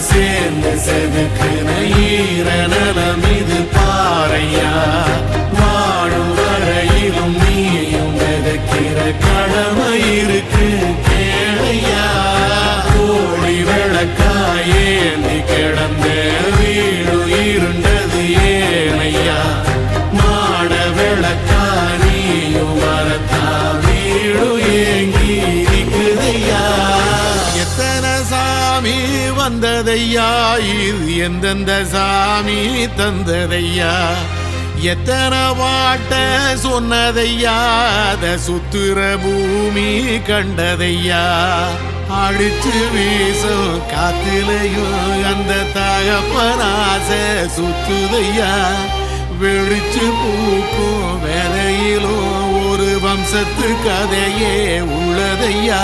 சேர்ந்து செதுக்குன ஈரநலம் இது பாறையா வாழும் வரையிலும் நீயும் விதைக்கிற கடமை இருக்கு கேளையா கோழி விளக்காயேந்தி கிடந்த வீடு இருண்டது ஏனையா மாட விளக்கா நீயும் வரத்தா வீடு ஏங்கி இருக்குதையா எத்தனை சாமி வந்ததையா இது எந்தெந்த சாமி தந்ததையா எத்தனை பாட்ட சொன்னதையா அத சுத்துற பூமி கண்டதையா அடிச்சு வீசும் காத்திலையும் அந்த தகப்பனாச சுத்துதையா வெடிச்சு பூக்கும் வேலையிலும் ஒரு வம்சத்து கதையே உள்ளதையா